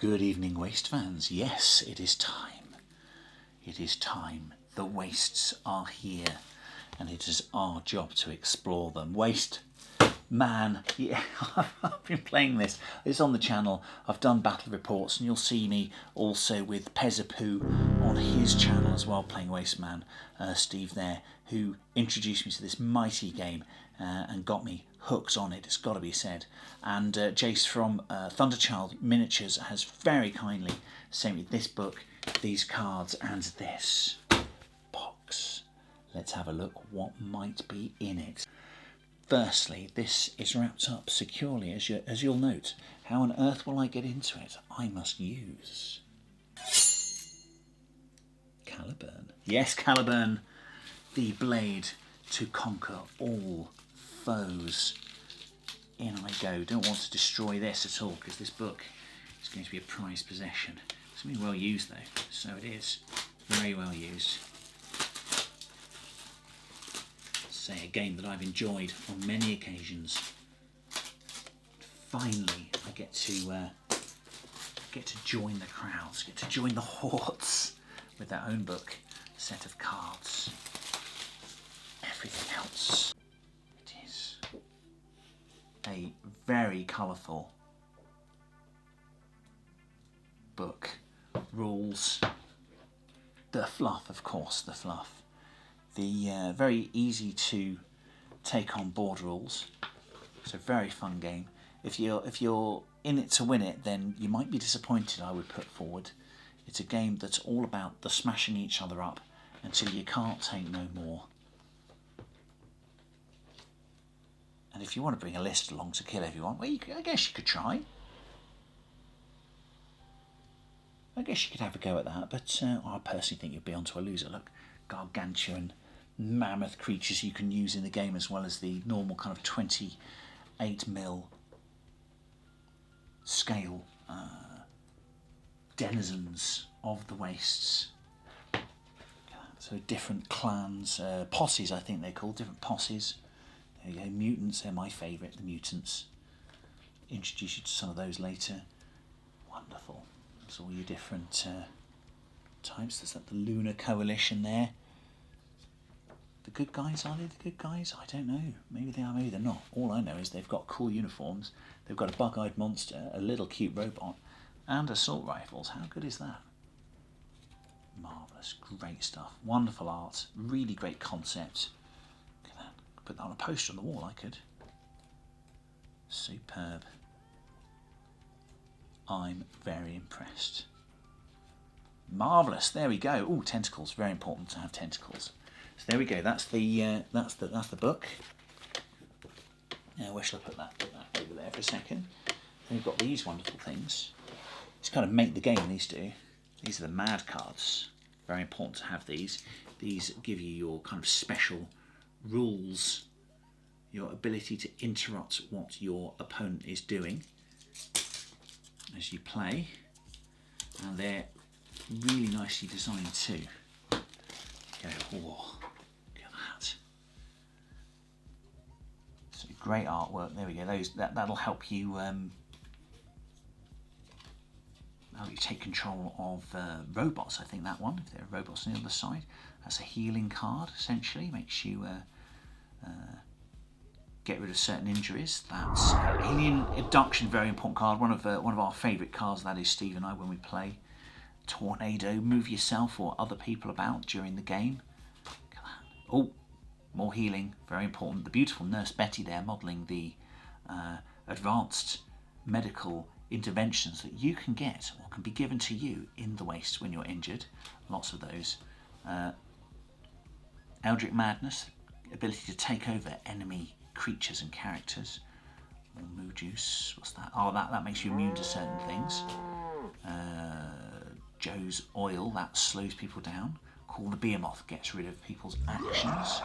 Good evening, Waste fans. Yes, it is time. It is time. The wastes are here, and it is our job to explore them. Wasteman, yeah, I've been playing this. It's on the channel. I've done battle reports, and you'll see me also with Pezzapoo on his channel as well, playing Wasteman. Steve there, who introduced me to this mighty game and got me hooked on it, it's got to be said. And Jace from Thunderchild Miniatures has very kindly sent me this book, these cards, and this box. Let's have a look what might be in it. Firstly, this is wrapped up securely, as you'll note. How on earth will I get into it? I must use Caliburn. Yes, Caliburn, the blade to conquer all foes. In I go. Don't want to destroy this at all, because this book is going to be a prized possession. It's going to be well used though, so it is very well used. Say a game that I've enjoyed on many occasions. Finally, I get to join the crowds, get to join the hordes with their own book, set of cards. Everything else. It is a very colourful book. Rules. The fluff, of course, the fluff. The very easy to take on board rules. It's a very fun game. If you're in it to win it, then you might be disappointed, I would put forward. It's a game that's all about the smashing each other up until you can't take no more. And if you want to bring a list along to kill everyone, well, I guess you could try. I guess you could have a go at that, but I personally think you'd be onto a loser. Look, gargantuan mammoth creatures you can use in the game, as well as the normal kind of 28mm scale denizens of the wastes. So different clans, posses I think they're called, different posses. There you go, mutants, they're my favourite, the mutants. Introduce you to some of those later. Wonderful. There's all your different types. There's like the Lunar Coalition there. The good guys, are they the good guys? I don't know. Maybe they are, maybe they're not. All I know is they've got cool uniforms. They've got a bug-eyed monster, a little cute robot, and assault rifles. How good is that? Marvellous, great stuff. Wonderful art, really great concept. Look at that. Put that on a poster on the wall, I could. Superb. I'm very impressed. Marvellous, there we go. Oh, tentacles, very important to have tentacles. So there we go. That's the book. Now where shall I put that? Put that over there for a second. Then we've got these wonderful things. It's kind of make the game. These do. These are the mad cards. Very important to have these. These give you your kind of special rules, your ability to interrupt what your opponent is doing as you play, and they're really nicely designed too. Go, whoa, look at that. So great artwork. There we go. That'll help you. Help you take control of robots. I think that one. If there are robots on the other side, that's a healing card. Essentially, makes you get rid of certain injuries. That's alien abduction. Very important card. One of our favourite cards. That is Steve and I when we play. Tornado, move yourself or other people about during the game. Oh, more healing, very important. The beautiful Nurse Betty there, modelling the advanced medical interventions that you can get or can be given to you in the waste when you're injured. Lots of those. Eldritch Madness, ability to take over enemy creatures and characters. More mood juice, what's that? Oh, that makes you immune to certain things. Joe's oil, that slows people down. Call the Behemoth, gets rid of people's actions.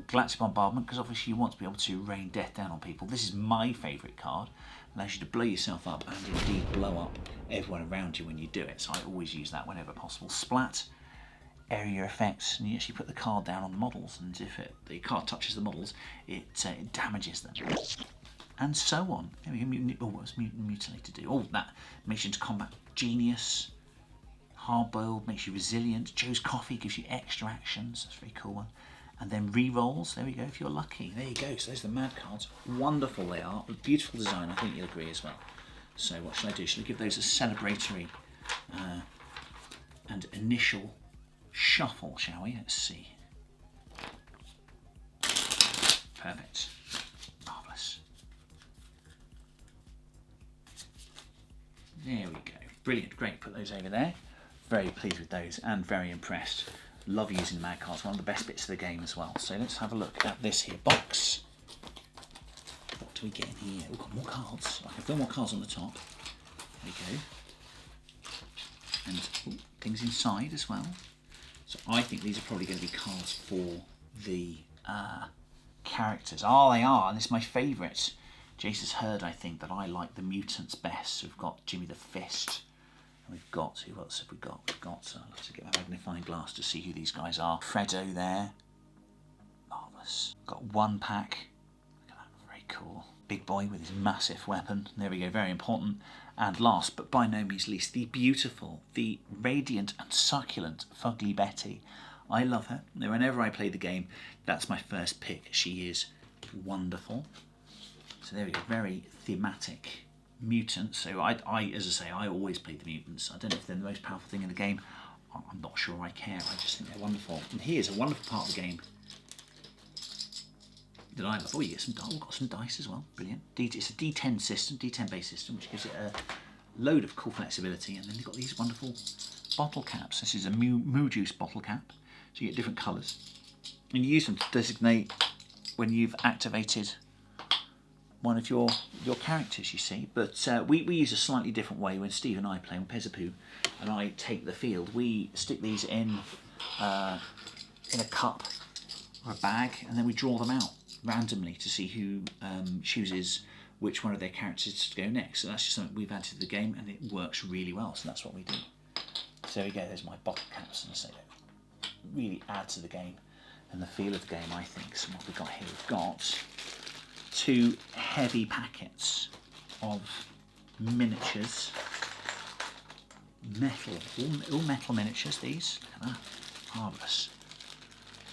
Galactic Bombardment, because obviously you want to be able to rain death down on people. This is my favourite card. Allows you to blow yourself up and indeed blow up everyone around you when you do it. So I always use that whenever possible. Splat, area effects, and you actually put the card down on the models, and if the card touches the models, it damages them. and so on. There we go. Oh, what was Mutilator do? Oh, that makes you into combat. Genius. Hard-boiled makes you resilient. Joe's Coffee gives you extra actions. That's a very cool one. And then re-rolls. There we go, if you're lucky. There you go. So those are the mad cards. Wonderful they are. Beautiful design. I think you'll agree as well. So what should I do? Should I give those a celebratory and initial shuffle, shall we? Let's see. Perfect. Marvellous. There we go. Brilliant. Great. Put those over there. Very pleased with those and very impressed. Love using the mad cards. One of the best bits of the game as well. So let's have a look at this here box. What do we get in here? We've got more cards. I can fill more cards on the top. There we go. And things inside as well. So I think these are probably going to be cards for the characters. Oh, they are. And this is my favourite. Jace has heard, I think, that I like the mutants best. So we've got Jimmy the Fist. And we've got, who else have we got? We've got, I'll have to get my magnifying glass to see who these guys are. Freddo there. Marvellous. Got one pack. Look at that. Very cool. Big boy with his massive weapon. There we go. Very important. And last, but by no means least, the beautiful, the radiant and succulent Fugly Betty. I love her. Whenever I play the game, that's my first pick. She is wonderful. So there we go. Very thematic mutants. So I, as I say, I always play the mutants. I don't know if they're the most powerful thing in the game. I'm not sure I care. I just think they're wonderful. And here's a wonderful part of the game that I love. Oh, you get some. Oh, we've got some dice as well. Brilliant. It's a D10 system, D10 based system, which gives it a load of cool flexibility. And then you've got these wonderful bottle caps. This is a Moo Juice bottle cap, so you get different colours, and you use them to designate when you've activated one of your characters, you see. But we use a slightly different way when Steve and I play, when Pezzapoo and I take the field. We stick these in a cup or a bag, and then we draw them out randomly to see who chooses which one of their characters to go next. So that's just something we've added to the game, and it works really well, so that's what we do. So there we go, there's my bottle caps, and so they really add to the game and the feel of the game, I think. So what we've got here, we've got 2 heavy packets of miniatures, metal, all metal miniatures. These, look at that, marvellous.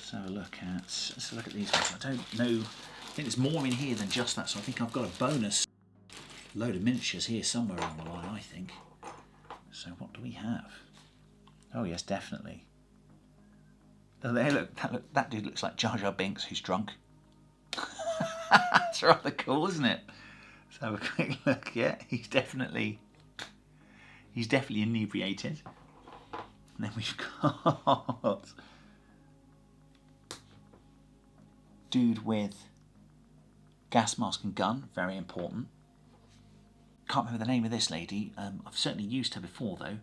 So let's look at these ones. I don't know. I think there's more in here than just that. So I think I've got a bonus load of miniatures here somewhere along the line, I think. So what do we have? Oh yes, definitely. Oh, there, look. That dude looks like Jar Jar Binks, who's drunk. That's rather cool, isn't it? Let's have a quick look. Yeah, he's definitely inebriated. And then we've got dude with gas mask and gun, very important. Can't remember the name of this lady. I've certainly used her before though.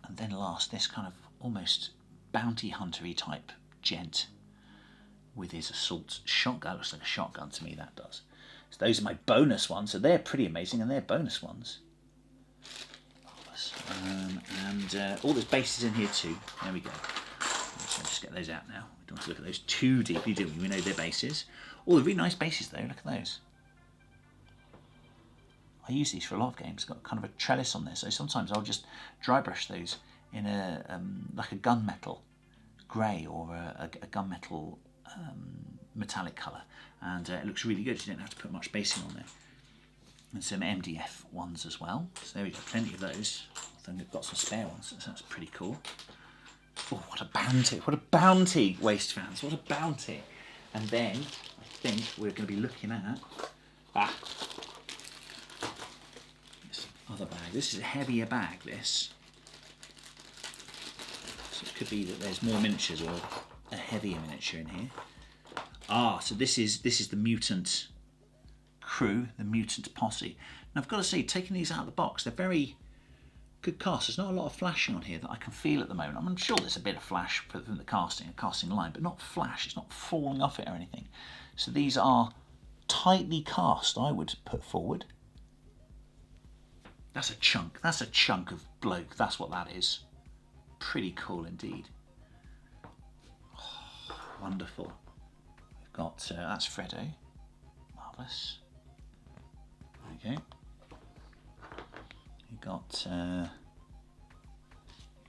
And then last, this kind of almost bounty hunter-y type gent with his assault shotgun. Looks like a shotgun to me, that does. So those are my bonus ones. So they're pretty amazing, and they're bonus ones. And all there's bases in here too. There we go. So just get those out now. We don't want to look at those too deeply, do we? We know they're bases. All the really nice bases though. Look at those. I use these for a lot of games. Got kind of a trellis on there, so sometimes I'll just dry brush those in a like a gunmetal grey or a gunmetal metallic colour, and it looks really good. You don't have to put much basing on there. And some MDF ones as well. So there we go, plenty of those. I think we've got some spare ones, so that's pretty cool. Oh, what a bounty! What a bounty, Waste fans! What a bounty! And then I think we're going to be looking at this other bag. This is a heavier bag. This, so it could be that there's more miniatures or a heavier miniature in here. So this is the mutant crew, the mutant posse. And I've got to say, taking these out of the box, they're very good cast. There's not a lot of flashing on here that I can feel at the moment. I'm sure there's a bit of flash from the casting line, but not flash. It's not falling off it or anything. So these are tightly cast, I would put forward. That's a chunk. That's a chunk of bloke. That's what that is. Pretty cool indeed. Oh, wonderful. We've got, that's Freddo. Douglas. There you go. You got,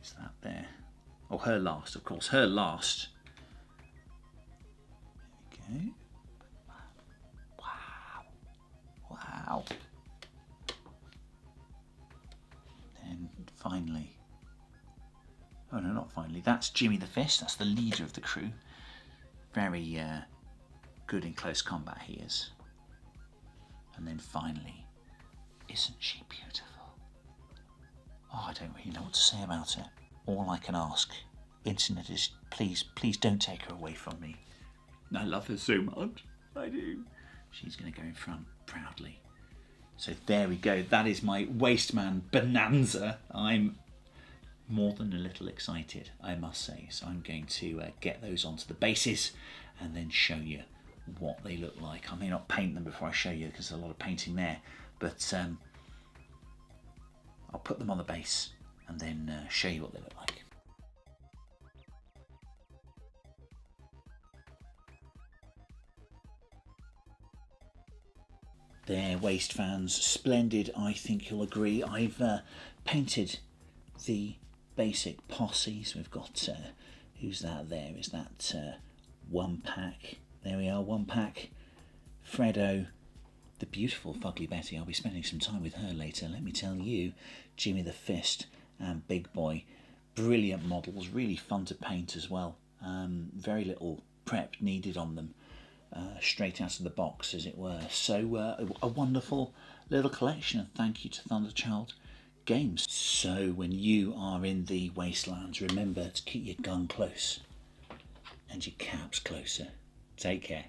is that there? Oh, her last, of course, her last. There we go. Wow. Wow. Then finally, oh no, not finally, that's Jimmy the Fist, that's the leader of the crew. Very good in close combat he is. And then finally, isn't she beautiful? Oh, I don't really know what to say about her. All I can ask, Internet, is please, please don't take her away from me. I love her so much. I do. She's going to go in front proudly. So there we go. That is my Wasteman Bonanza. I'm more than a little excited, I must say. So I'm going to get those onto the bases and then show you what they look like. I may not paint them before I show you because there's a lot of painting there, but I'll put them on the base and then show you what they look like. There, Waste fans, splendid, I think you'll agree. I've painted the basic posses. We've got, who's that there? Is that One Pack? There we are, One Pack. Freddo, the beautiful Fugly Betty. I'll be spending some time with her later, let me tell you. Jimmy the Fist and Big Boy. Brilliant models, really fun to paint as well. Very little prep needed on them. Straight out of the box, as it were. So a wonderful little collection, and thank you to Thunderchild Games. So when you are in the wastelands, remember to keep your gun close and your caps closer. Take care.